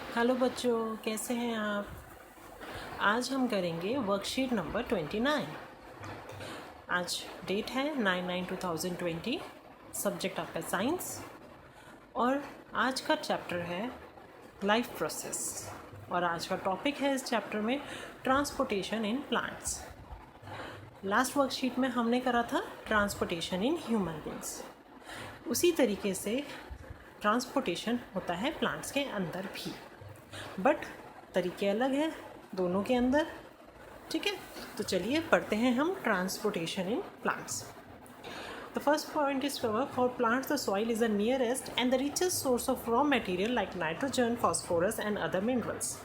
Hello बच्चों, कैसे हैं आप। आज हम करेंगे वर्कशीट नंबर 29। आज डेट है 9/9/2020। सब्जेक्ट आपका साइंस और आज का चैप्टर है लाइफ प्रोसेस। और आज का टॉपिक है इस चैप्टर में transportation in plants. Last worksheet में हमने करा था ट्रांसपोर्टेशन इन ह्यूमन बींग्स। उसी तरीके से ट्रांसपोर्टेशन होता है प्लांट्स के अंदर भी, बट तरीके अलग हैं दोनों के अंदर। ठीक है, तो चलिए पढ़ते हैं हम transportation in plants. The first point is cover for plants the soil is the nearest and the richest source of raw material like nitrogen, phosphorus and other minerals.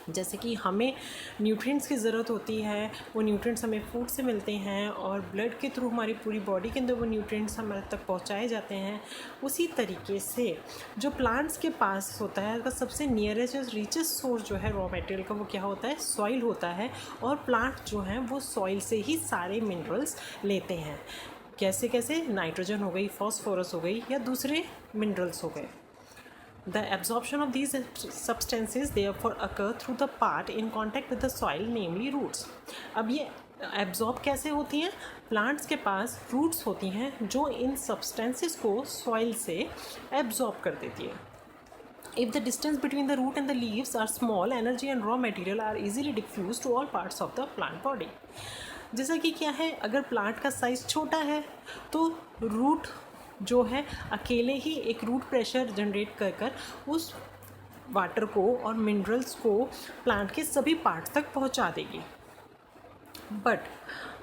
जैसे कि हमें न्यूट्रिएंट्स की ज़रूरत होती है, वो न्यूट्रिएंट्स हमें फूड से मिलते हैं और ब्लड के थ्रू हमारी पूरी बॉडी के अंदर वो न्यूट्रिएंट्स हमारे तक पहुंचाए जाते हैं। उसी तरीके से जो प्लांट्स के पास होता है उसका सबसे नियरेस्ट और रिचेस्ट सोर्स जो है रॉ मटेरियल का, वो क्या होता है, सॉइल होता है। और प्लांट जो हैं वो सॉइल से ही सारे मिनरल्स लेते हैं। कैसे कैसे, नाइट्रोजन हो गई, फॉस्फोरस हो गई या दूसरे मिनरल्स हो गए। The absorption of these substances therefore occur through the part in contact with the soil, namely roots. अब ये एब्जॉर्ब कैसे होती हैं? प्लांट्स के पास रूट्स होती हैं जो इन सब्सटेंसेस को सॉइल से एब्जॉर्ब कर देती है। If the distance between the root and the leaves are small, energy and raw material are easily diffused to all parts of the plant body. जैसा कि क्या है, अगर प्लांट का साइज़ छोटा है तो रूट जो है अकेले ही एक रूट प्रेशर जनरेट कर कर उस वाटर को और मिनरल्स को प्लांट के सभी पार्ट्स तक पहुंचा देगी। बट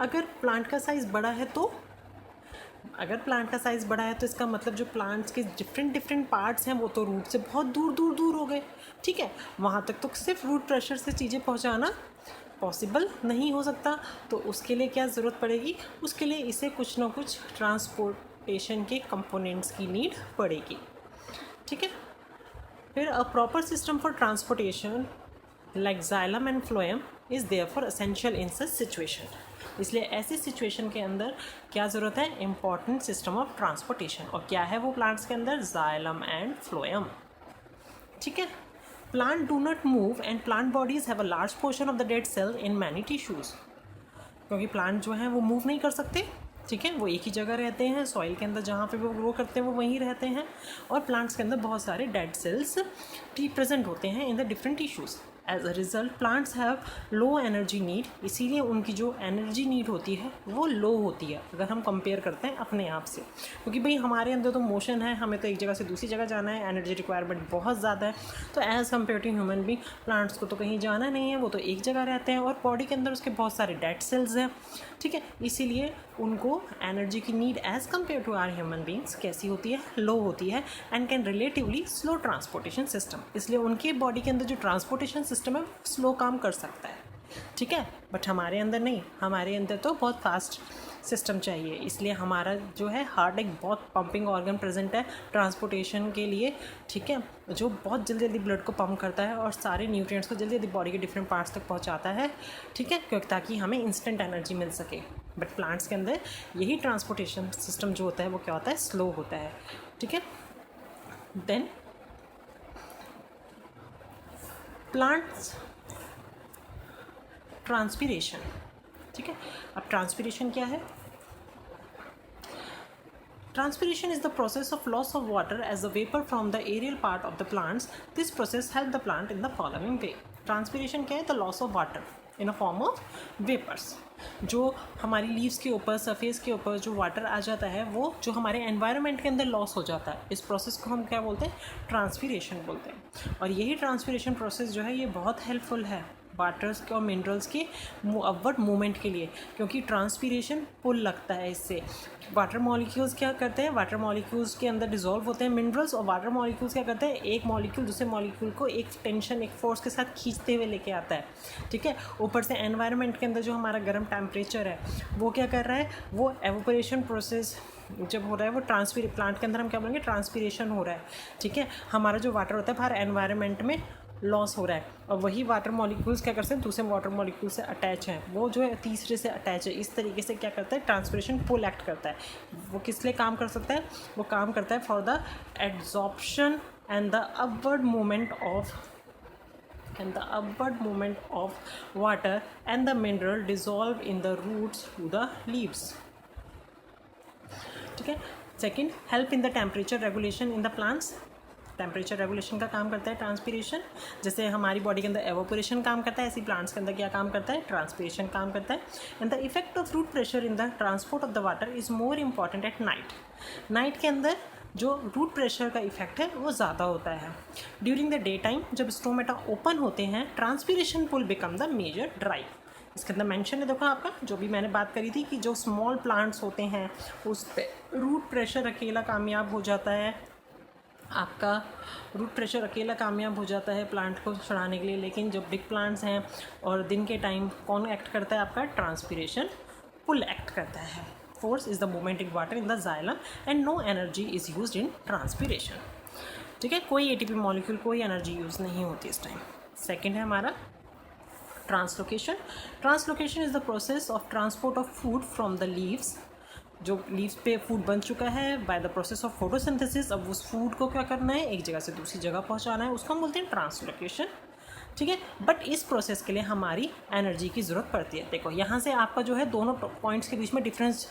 अगर प्लांट का साइज़ बड़ा है तो इसका मतलब जो प्लांट्स के डिफरेंट पार्ट्स हैं वो तो रूट से बहुत दूर हो गए। ठीक है, वहाँ तक तो सिर्फ रूट प्रेशर से चीज़ें पहुँचाना पॉसिबल नहीं हो सकता। तो उसके लिए क्या ज़रूरत पड़ेगी, उसके लिए इसे कुछ ना कुछ ट्रांसपोर्टेशन के कंपोनेंट्स की नीड पड़ेगी। ठीक है, फिर a proper system for transportation like xylem and phloem is therefore essential in such situation. इसलिए ऐसी सिचुएशन के अंदर क्या ज़रूरत है, इम्पॉर्टेंट सिस्टम ऑफ ट्रांसपोर्टेशन। और क्या है वो प्लांट्स के अंदर, जाइलम एंड फ्लोएम। ठीक है, plant do not move and plant bodies have a large portion of the dead cell in many tissues. क्योंकि प्लांट जो हैं वो मूव नहीं कर सकते। ठीक है, वो एक ही जगह रहते हैं, सॉइल के अंदर जहाँ पे वो ग्रो करते हैं वो वहीं रहते हैं। और प्लांट्स के अंदर बहुत सारे डेड सेल्स प्रेजेंट होते हैं in the different tissues. As a result plants have low energy need, इसीलिए उनकी जो एनर्जी नीड होती है वो लो होती है अगर हम कंपेयर करते हैं अपने आप से। क्योंकि भाई हमारे अंदर तो मोशन है, हमें तो एक जगह से दूसरी जगह जाना है, एनर्जी रिक्वायरमेंट बहुत ज़्यादा है। तो as compare to human being, plants को तो कहीं जाना नहीं है, वो तो एक जगह रहते हैं और बॉडी के अंदर उसके बहुत सारे डेड सेल्स हैं। ठीक है, इसीलिए उनको एनर्जी की need as compare to our human beings कैसी होती है, लो होती है and can relatively slow transportation system. इसलिए उनके बॉडी के अंदर जो ट्रांसपोर्टेशन सिस्टम है स्लो काम कर सकता है। ठीक है, बट हमारे अंदर नहीं, हमारे अंदर तो बहुत फास्ट सिस्टम चाहिए। इसलिए हमारा जो है हार्ट एक बहुत पंपिंग ऑर्गन प्रेजेंट है ट्रांसपोर्टेशन के लिए। ठीक है, जो बहुत जल्दी जल्दी ब्लड को पंप करता है और सारे न्यूट्रिएंट्स को जल्दी जल्दी बॉडी के डिफरेंट पार्ट्स तक पहुंचाता है। ठीक है, क्योंकि ताकि हमें इंस्टेंट एनर्जी मिल सके। बट प्लांट्स के अंदर यही ट्रांसपोर्टेशन सिस्टम जो होता है वो क्या होता है, स्लो होता है। ठीक है, देन प्लांट्स ट्रांसपीरेशन। ठीक है, अब ट्रांसपीरेशन क्या है? Transpiration is the process of loss of water as a vapor from the aerial part of the plants. This process helps the plant in the following way. Transpiration क्या है? The loss of water in a form of vapors. जो हमारी leaves के ऊपर, surface के ऊपर जो water आ जाता है वो जो हमारे एनवायरनमेंट के अंदर लॉस हो जाता है, इस प्रोसेस को हम क्या बोलते हैं, ट्रांसपीरेशन बोलते हैं। और यही ट्रांसपीरेशन प्रोसेस जो है ये बहुत हेल्पफुल है वाटर्स के और मिनरल्स के अपवर्ड मूवमेंट के लिए, क्योंकि ट्रांसपीरेशन पुल लगता है इससे। वाटर मॉलिक्यूल्स क्या करते हैं, वाटर मॉलिक्यूल्स के अंदर डिसॉल्व होते हैं मिनरल्स, और वाटर मॉलिक्यूल्स क्या करते हैं, एक मॉलिक्यूल दूसरे मॉलिक्यूल को एक टेंशन, एक फोर्स के साथ खींचते हुए लेके आता है। ठीक है, ऊपर से एनवायरनमेंट के अंदर जो हमारा गर्म टेम्परेचर है वो क्या कर रहा है, वो एवोपरेशन प्रोसेस जब हो रहा है वो प्लांट के अंदर हम क्या बोलेंगे, ट्रांसपीरेशन हो रहा है। ठीक है, हमारा जो वाटर होता है बाहर एनवायरनमेंट में लॉस हो रहा है और वही वाटर मॉलिक्यूल्स क्या करते हैं, दूसरे वाटर मॉलिक्यूल से अटैच हैं, वो जो है तीसरे से अटैच है। इस तरीके से क्या करता है, ट्रांसपिरेशन पुल एक्ट करता है। वो किस लिए काम कर सकता है, वो काम करता है for the adsorption and the upward movement of and the upward movement of water and the mineral dissolve in the roots to the leaves. ठीक है. Second, help in the temperature regulation in the plants. Temperature regulation का काम करता है transpiration. जैसे हमारी body के अंदर एवोपोरेशन काम करता है, ऐसी प्लांट्स के अंदर क्या काम करता है, ट्रांसपीरेशन काम करता है. And the effect of root pressure in the transport of the water is more important at night. Night के अंदर जो रूट प्रेशर का इफेक्ट है वो ज़्यादा होता है. ड्यूरिंग द डे टाइम जब स्टोमेटा ओपन होते हैं, transpiration pull become the major drive. इसके अंदर मेंशन है, देखो आपका जो भी मैंने बात करी थी कि जो स्मॉल प्लांट्स होते हैं उस पर रूट प्रेशर अकेला कामयाब हो जाता है. आपका रूट प्रेशर अकेला कामयाब हो जाता है प्लांट को चढ़ाने के लिए. लेकिन जो बिग प्लांट्स हैं और दिन के टाइम कौन एक्ट करता है, आपका ट्रांसपीरेशन पुल एक्ट करता है. Force is the movement in water in the xylem and no energy is used in transpiration. ठीक है, कोई एटीपी मॉलिक्यूल, कोई एनर्जी यूज़ नहीं होती इस टाइम. सेकेंड है हमारा translocation. Translocation is the process of transport of food from the leaves. जो लीव्स पे फूड बन चुका है by the process of photosynthesis, अब उस फूड को क्या करना है, एक जगह से दूसरी जगह पहुंचाना है, उसको हम बोलते हैं ट्रांसलोकेशन. ठीक है, बट इस प्रोसेस के लिए हमारी एनर्जी की ज़रूरत पड़ती है. देखो यहाँ से आपका जो है दोनों पॉइंट्स के बीच में डिफरेंस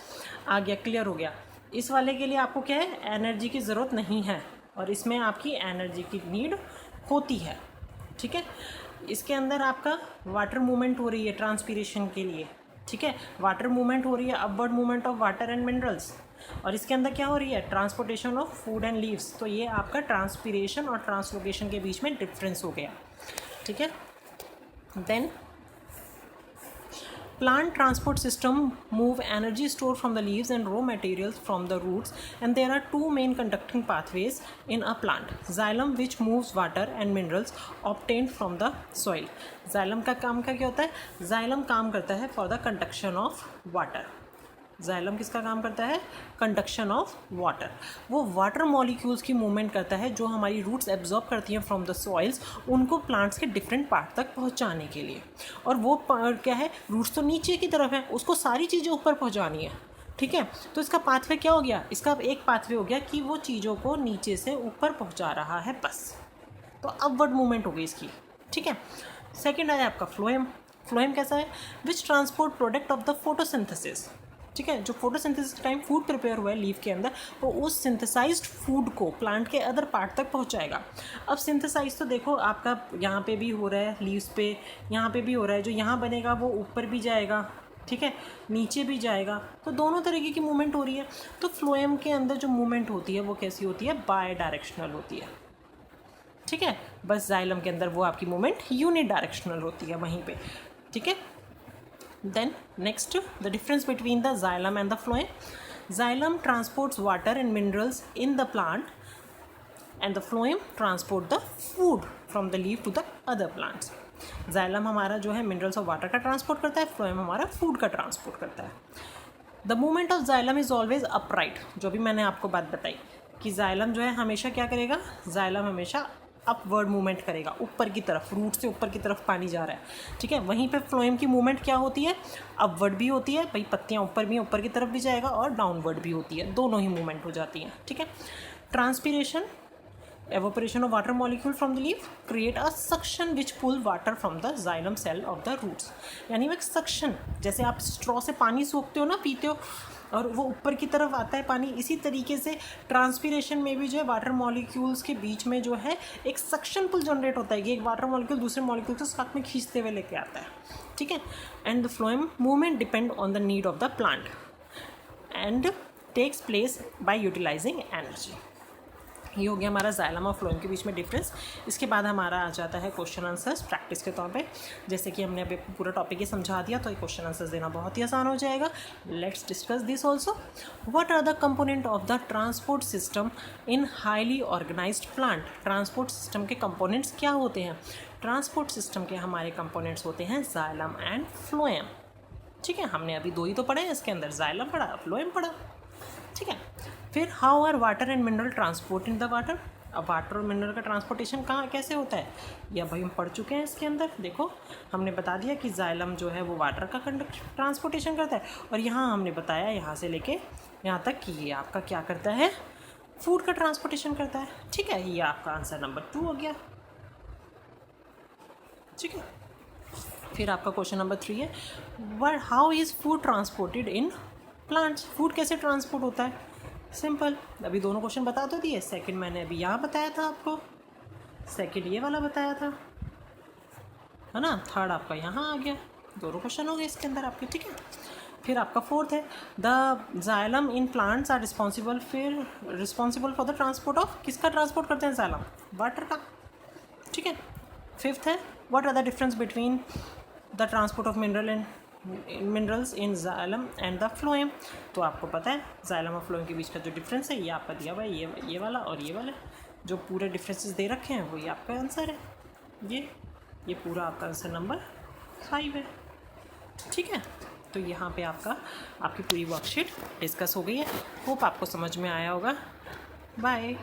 आ गया, क्लियर हो गया. इस वाले के लिए आपको क्या है, एनर्जी की ज़रूरत नहीं है, और इसमें आपकी एनर्जी की नीड होती है. ठीक है, इसके अंदर आपका वाटर मूवमेंट हो रही है ट्रांसपीरेशन के लिए. ठीक है, वाटर मूवमेंट हो रही है, upward movement of water and minerals. और इसके अंदर क्या हो रही है, transportation of food and leaves. तो ये आपका ट्रांसपीरेशन और ट्रांसलोकेशन के बीच में डिफरेंस हो गया. ठीक है, then plant transport system move energy stored from the leaves and raw materials from the roots, and there are two main conducting pathways in a plant. Xylem, which moves water and minerals obtained from the soil. Xylem का काम क्या होता है, Xylem काम करता है for the conduction of water. Xylem किसका काम करता है, कंडक्शन ऑफ वाटर. वो वाटर मॉलिक्यूल्स की मूवमेंट करता है जो हमारी रूट्स एब्जॉर्ब करती हैं फ्रॉम द सॉइल्स, उनको प्लांट्स के डिफरेंट पार्ट तक पहुंचाने के लिए. और वो क्या है, रूट्स तो नीचे की तरफ है, उसको सारी चीज़ें ऊपर पहुंचानी है. ठीक है, तो इसका पाथवे क्या हो गया, इसका एक पाथवे हो गया कि वो चीज़ों को नीचे से ऊपर पहुँचा रहा है बस. तो अपवर्ड मूवमेंट हो गई इसकी. ठीक है, सेकेंड है आपका फ्लोएम. फ्लोएम कैसा है, विच transport product of the photosynthesis. ठीक है, जो फोटोसिंथेसिस टाइम फूड प्रिपेयर हुआ है लीफ के अंदर, वो उस सिंथेसाइज्ड फूड को प्लांट के अदर पार्ट तक पहुंचाएगा. अब सिंथेसाइज तो देखो आपका यहाँ पे भी हो रहा है, लीव्स पे यहाँ पे भी हो रहा है. जो यहाँ बनेगा वो ऊपर भी जाएगा, ठीक है, नीचे भी जाएगा. तो दोनों तरीके की मूवमेंट हो रही है. तो फ्लोएम के अंदर जो मूवमेंट होती है वो कैसी होती है, बाय डायरेक्शनल होती है. ठीक है, बस जाइलम के अंदर वो आपकी मूवमेंट यूनि डायरेक्शनल होती है वहीं पे. ठीक है, then next the difference between the xylem and the phloem. Xylem transports water and minerals in the plant, and the phloem transport the food from the leaf to the other plants. Xylem हमारा जो है minerals और water का transport करता है, phloem हमारा food का transport करता है. The movement of xylem is always upright. जो भी मैंने आपको बात बताई कि जाइलम जो है हमेशा क्या करेगा, जाइलम हमेशा अपवर्ड मूवमेंट करेगा, ऊपर की तरफ, रूट से ऊपर की तरफ पानी जा रहा है. ठीक है, वहीं पे फ्लोएम की मूवमेंट क्या होती है, अपवर्ड भी होती है, भाई पत्तियाँ ऊपर भी, ऊपर की तरफ भी जाएगा, और डाउनवर्ड भी होती है, दोनों ही मूवमेंट हो जाती हैं. ठीक है, transpiration, evaporation of water molecule from the leaf create a suction which pull water from the xylem cell of the roots. यानी वो suction, जैसे आप स्ट्रॉ से पानी सोखते हो ना, पीते हो, और वो ऊपर की तरफ आता है पानी, इसी तरीके से ट्रांसपीरेशन में भी जो है वाटर मॉलिक्यूल्स के बीच में जो है एक सक्शन पुल जनरेट होता है कि एक वाटर मॉलिक्यूल दूसरे मॉलिक्यूल को साथ में खींचते हुए लेके आता है. ठीक है, and the phloem movement depend on the need of the plant and takes place by utilizing energy. ये हो गया हमारा जाइलम और फ्लोएम के बीच में डिफरेंस. इसके बाद हमारा आ जाता है क्वेश्चन आंसर्स प्रैक्टिस के तौर पे. जैसे कि हमने अभी पूरा टॉपिक ही समझा दिया तो ये क्वेश्चन आंसर्स देना बहुत ही आसान हो जाएगा. Let's discuss this also. What are the component of the transport system in highly organized plant. Transport system के कंपोनेंट्स क्या होते हैं. ट्रांसपोर्ट सिस्टम के हमारे कंपोनेंट्स होते हैं जाइलम एंड फ्लोएम. ठीक है, हमने अभी दो ही तो पढ़े हैं इसके अंदर, जाइलम पढ़ा, फ्लोएम पढ़ा. ठीक है, फिर how are water and mineral transport in the water. अब वाटर और मिनरल का ट्रांसपोर्टेशन कहाँ कैसे होता है, यह भाई हम पढ़ चुके हैं इसके अंदर. देखो हमने बता दिया कि जाइलम जो है वो वाटर का ट्रांसपोर्टेशन करता है, और यहाँ हमने बताया यहाँ से लेके यहाँ तक कि ये आपका क्या करता है, फूड का ट्रांसपोर्टेशन करता है. ठीक है, ये आपका आंसर नंबर 2 हो गया. ठीक है। फिर आपका क्वेश्चन नंबर 3 है, where how is food transported in plants. Food कैसे ट्रांसपोर्ट होता है? सिंपल, अभी दोनों क्वेश्चन बता तो दिए। सेकंड मैंने अभी यहाँ बताया था आपको, सेकंड ये वाला बताया था, है ना। थर्ड आपका यहाँ आ गया, दोनों क्वेश्चन हो गए इसके अंदर आपके, ठीक है। फिर आपका फोर्थ है, the xylem in plants are responsible for the transport of, किसका ट्रांसपोर्ट करते हैं जाइलम? वाटर का, ठीक है। फिफ्थ है, what are the difference between the transport of minerals in xylem and the phloem. तो आपको पता है जाइलम और फ्लोएम के बीच का जो डिफरेंस है ये आपका दिया हुआ है, ये वाला और ये वाला। जो पूरे डिफरेंसेस दे रखे हैं वही आपका आंसर है। ये पूरा आपका आंसर नंबर 5 है, ठीक है। तो यहाँ पे आपकी पूरी वर्कशीट डिस्कस हो गई है। होप आपको समझ में आया होगा। बाय।